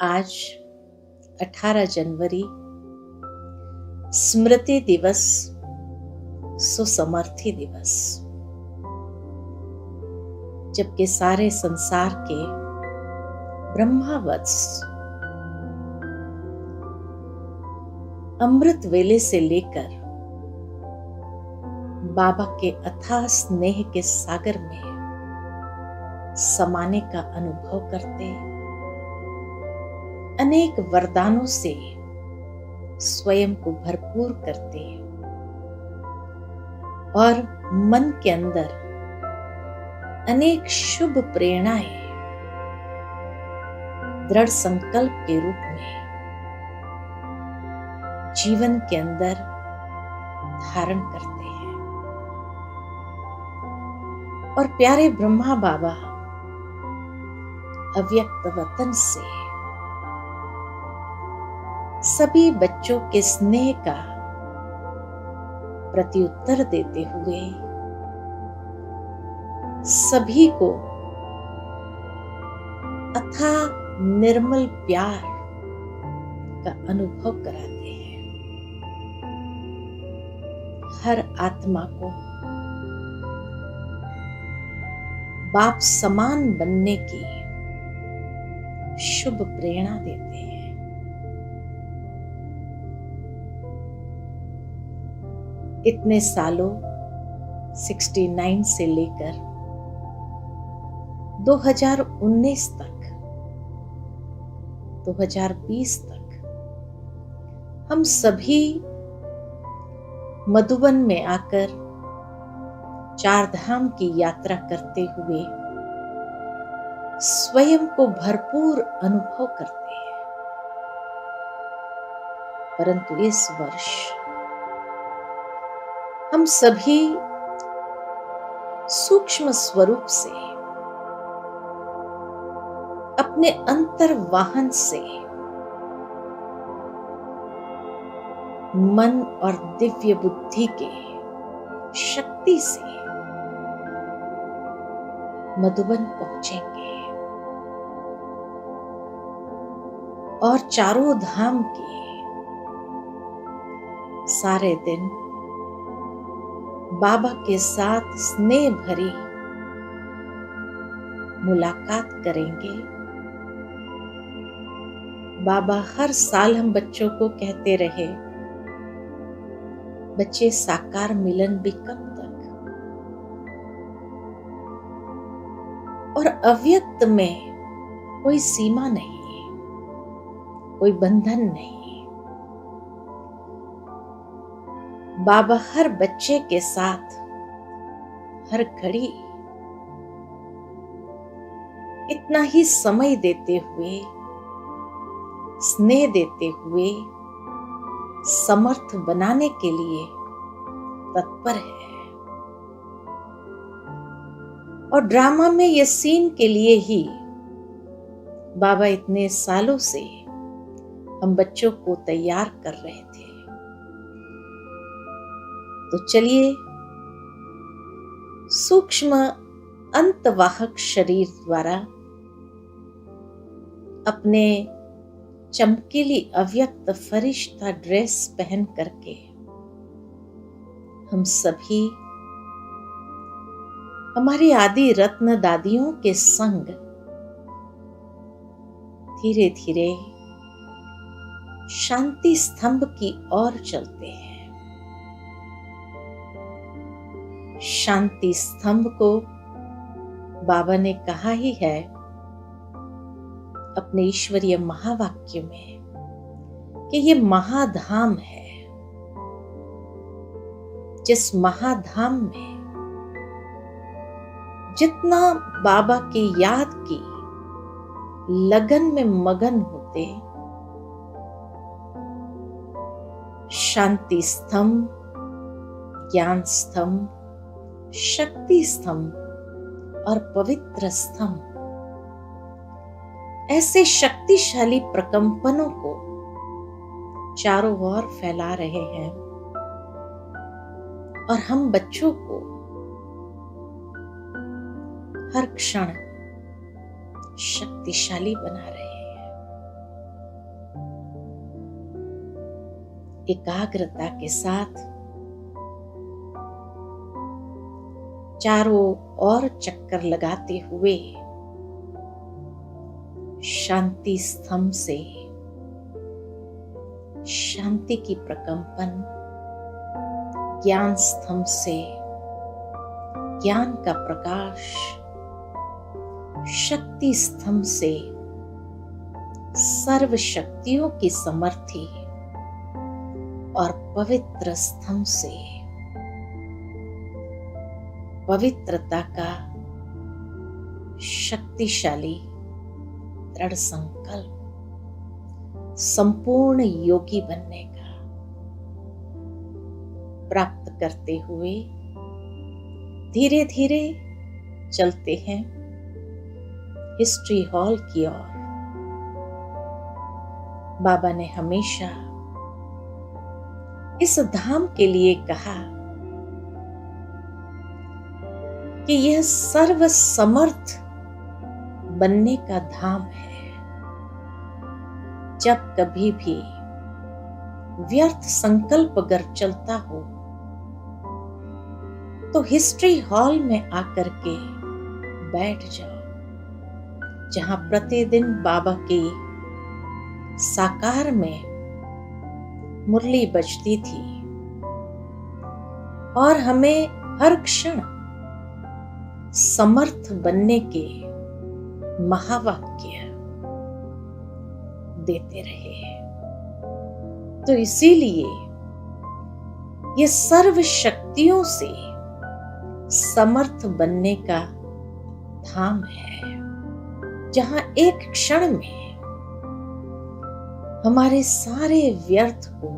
आज 18 जनवरी स्मृति दिवस, सुसमर्थी दिवस, जबकि सारे संसार के ब्रह्मावत्स अमृत वेले से लेकर बाबा के अथाह स्नेह के सागर में समाने का अनुभव करते, अनेक वरदानों से स्वयं को भरपूर करते और मन के अंदर अनेक शुभ प्रेरणाएं दृढ़ संकल्प के रूप में जीवन के अंदर धारण करते हैं। और प्यारे ब्रह्मा बाबा अव्यक्त वतन से सभी बच्चों के स्नेह का प्रत्युत्तर देते हुए सभी को अथाह निर्मल प्यार का अनुभव कराते हैं। हर आत्मा को बाप समान बनने की शुभ प्रेरणा देते हैं। इतने सालों 69 से लेकर 2019 तक, 2020 तक हम सभी मधुबन में आकर चार धाम की यात्रा करते हुए स्वयं को भरपूर अनुभव करते हैं। परंतु इस वर्ष हम सभी सूक्ष्म स्वरूप से अपने अंतर्वाहन से मन और दिव्य बुद्धि के शक्ति से मधुबन पहुंचेंगे और चारों धाम के सारे दिन बाबा के साथ स्नेह भरी मुलाकात करेंगे। बाबा हर साल हम बच्चों को कहते रहे, बच्चे साकार मिलन भी कब तक, और अव्यक्त में कोई सीमा नहीं, कोई बंधन नहीं। बाबा हर बच्चे के साथ हर घड़ी इतना ही समय देते हुए, स्नेह देते हुए समर्थ बनाने के लिए तत्पर है। और ड्रामा में ये सीन के लिए ही बाबा इतने सालों से हम बच्चों को तैयार कर रहे थे। तो चलिए सूक्ष्म अंतवाहक शरीर द्वारा अपने चमकीली अव्यक्त फरिश्ता ड्रेस पहन करके हम सभी हमारी आदि रत्न दादियों के संग धीरे धीरे शांति स्तंभ की ओर चलते हैं। शांति स्तंभ को बाबा ने कहा ही है अपने ईश्वरीय महावाक्य में कि ये महाधाम है, जिस महाधाम में जितना बाबा की याद की लगन में मगन होते, शांति स्तंभ, ज्ञान स्तंभ, शक्ति स्तंभ और पवित्र स्तंभ ऐसे शक्तिशाली प्रकंपनों को चारों ओर फैला रहे हैं और हम बच्चों को हर क्षण शक्तिशाली बना रहे हैं। एकाग्रता के साथ चारों ओर चक्कर लगाते हुए शांति स्तंभ से शांति की प्रकंपन, ज्ञान स्तंभ से ज्ञान का प्रकाश, शक्ति स्तंभ से सर्व शक्तियों की समर्थि और पवित्र स्तंभ से पवित्रता का शक्तिशाली दृढ़ संकल्प, संपूर्ण योगी बनने का प्राप्त करते हुए धीरे धीरे चलते हैं हिस्ट्री हॉल की ओर। बाबा ने हमेशा इस धाम के लिए कहा कि यह सर्व समर्थ बनने का धाम है। जब कभी भी व्यर्थ संकल्प अगर चलता हो तो हिस्ट्री हॉल में आकर के बैठ जाओ, जहां प्रतिदिन बाबा की साकार में मुरली बजती थी और हमें हर क्षण समर्थ बनने के महावाक्य देते रहे। तो इसीलिए ये सर्व शक्तियों से समर्थ बनने का धाम है, जहां एक क्षण में हमारे सारे व्यर्थ को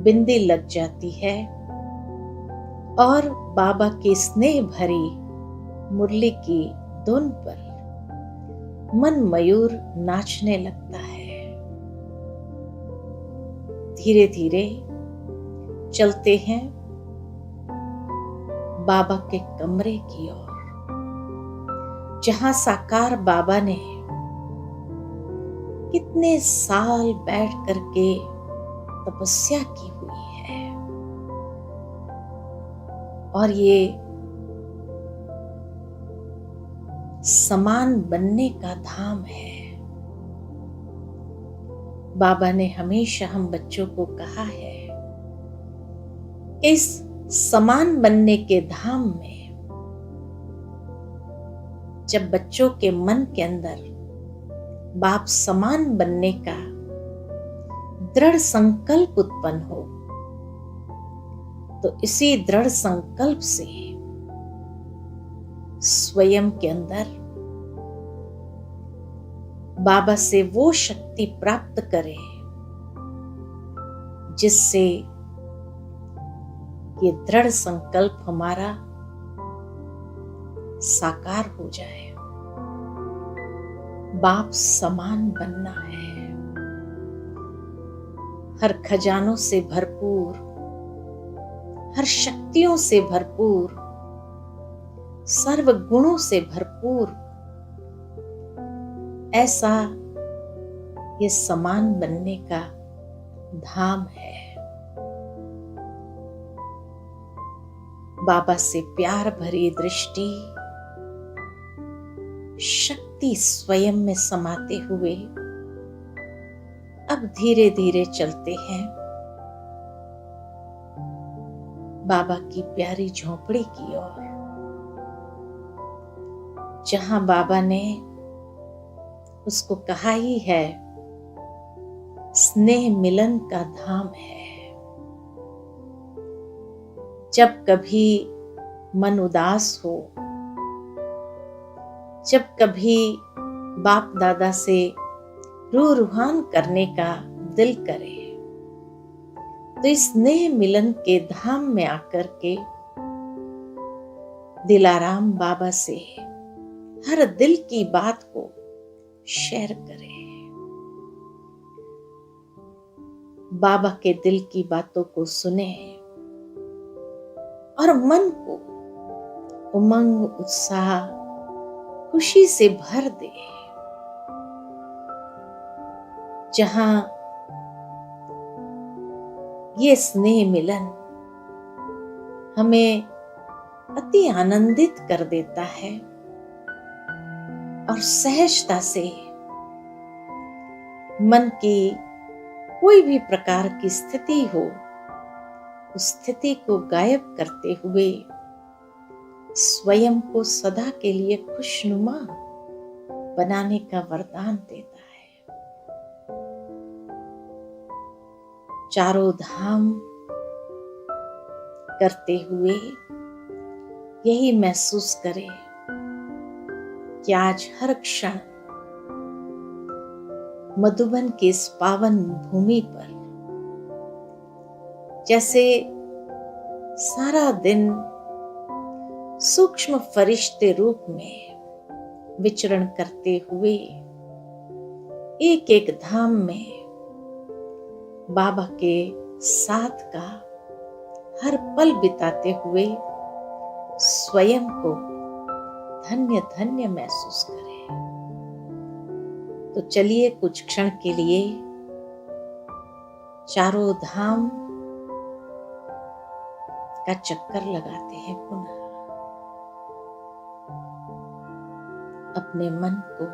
बिंदी लग जाती है और बाबा के स्नेह भरी मुरली की धुन पर मन मयूर नाचने लगता है। धीरे धीरे चलते हैं बाबा के कमरे की ओर, जहां साकार बाबा ने कितने साल बैठ करके तपस्या की हुई है और ये समान बनने का धाम है। बाबा ने हमेशा हम बच्चों को कहा है, इस समान बनने के धाम में जब बच्चों के मन के अंदर बाप समान बनने का दृढ़ संकल्प उत्पन्न हो, तो इसी दृढ़ संकल्प से स्वयं के अंदर बाबा से वो शक्ति प्राप्त करे जिससे ये दृढ़ संकल्प हमारा साकार हो जाए। बाप समान बनना है, हर खजानों से भरपूर, हर शक्तियों से भरपूर, सर्व गुणों से भरपूर, ऐसा ये समान बनने का धाम है। बाबा से प्यार भरी दृष्टि, शक्ति स्वयं में समाते हुए अब धीरे धीरे चलते हैं बाबा की प्यारी झोपड़ी की ओर, जहां बाबा ने उसको कहा ही है स्नेह मिलन का धाम है। जब कभी मन उदास हो, जब कभी बाप दादा से रूहान करने का दिल करे, तो इस स्नेह मिलन के धाम में आकर के दिलाराम बाबा से हर दिल की बात को शेयर करें। बाबा के दिल की बातों को सुने और मन को उमंग, उत्साह, खुशी से भर दे। जहां ये स्नेह मिलन हमें अति आनंदित कर देता है और सहजता से मन की कोई भी प्रकार की स्थिति हो, उस स्थिति को गायब करते हुए स्वयं को सदा के लिए खुशनुमा बनाने का वरदान देता है। चारों धाम करते हुए यही महसूस करें कि आज हर क्षण मधुबन की इस पावन भूमि पर जैसे सारा दिन सूक्ष्म फरिश्ते रूप में विचरण करते हुए एक एक धाम में बाबा के साथ का हर पल बिताते हुए स्वयं को धन्य धन्य महसूस करें। तो चलिए कुछ क्षण के लिए चारों धाम का चक्कर लगाते हैं पुनः। अपने मन को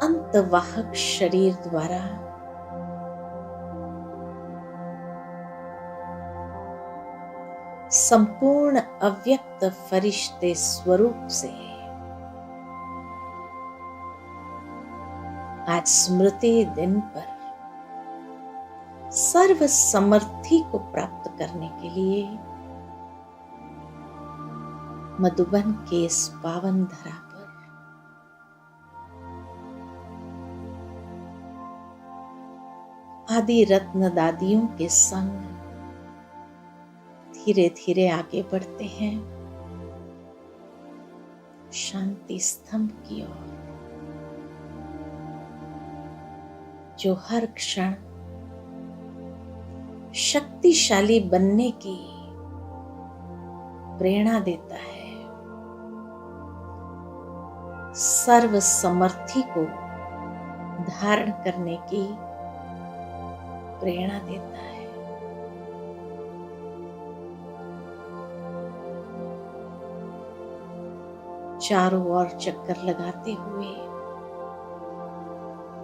अंतवाहक शरीर द्वारा संपूर्ण अव्यक्त फरिश्ते स्वरूप से आज स्मृति दिन पर सर्व समर्थी को प्राप्त करने के लिए मधुबन के इस पावन धरा पर आदि रत्न दादियों के संग धीरे धीरे आगे बढ़ते हैं शांति स्तंभ की ओर, जो हर क्षण शक्तिशाली बनने की प्रेरणा देता है, सर्व समर्थी को धारण करने की प्रेरणा देता है। चारों ओर चक्कर लगाते हुए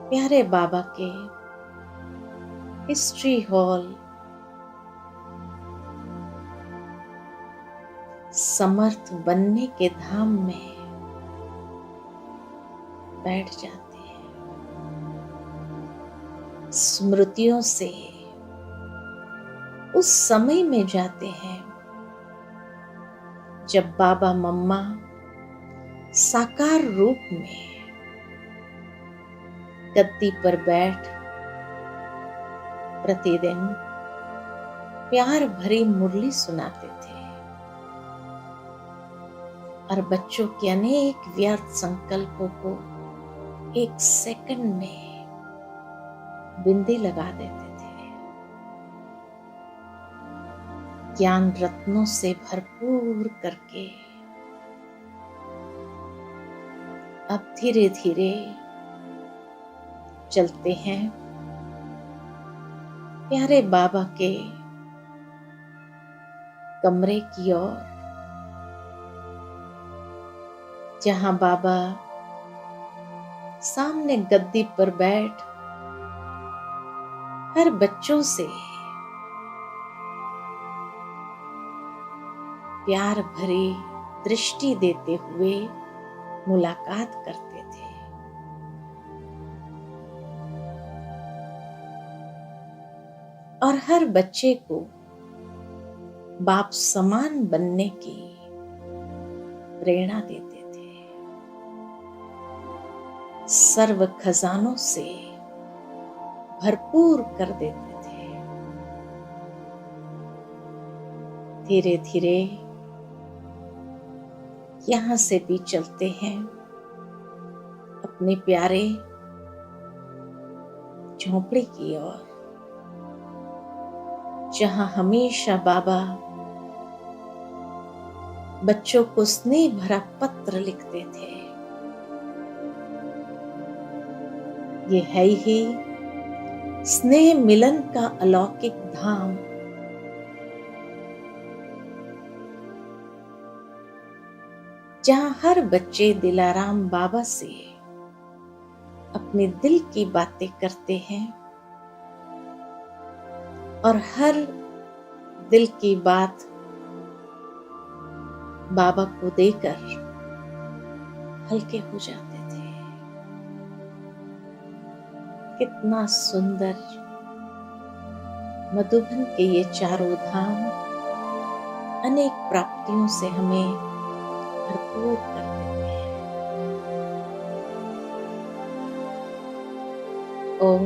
प्यारे बाबा के हिस्ट्री हॉल समर्थ बनने के धाम में बैठ जाते हैं। स्मृतियों से उस समय में जाते हैं जब बाबा मम्मा साकार रूप में गद्दी पर बैठ प्रतिदिन प्यार भरी मुरली सुनाते थे और बच्चों के अनेक व्यर्थ संकल्पों को एक सेकंड में बिंदी लगा देते थे। ज्ञान रत्नों से भरपूर करके अब धीरे धीरे चलते हैं प्यारे बाबा के कमरे की ओर, जहां बाबा सामने गद्दी पर बैठ हर बच्चों से प्यार भरी दृष्टि देते हुए मुलाकात करते थे। और हर बच्चे को बाप समान बनने की प्रेरणा देते थे। सर्व खजानों से भरपूर कर देते थे। धीरे धीरे यहां से भी चलते हैं अपने प्यारे झोंपड़ी की ओर, जहां हमेशा बाबा बच्चों को स्नेह भरा पत्र लिखते थे। ये है ही स्नेह मिलन का अलौकिक धाम, जहां हर बच्चे दिलाराम बाबा से अपने दिल की बातें करते हैं और हर दिल की बात बाबा को देकर हल्के हो जाते थे। कितना सुंदर मधुबन के ये चारों धाम अनेक प्राप्तियों से हमें भरपूर कर देते हैं। ओम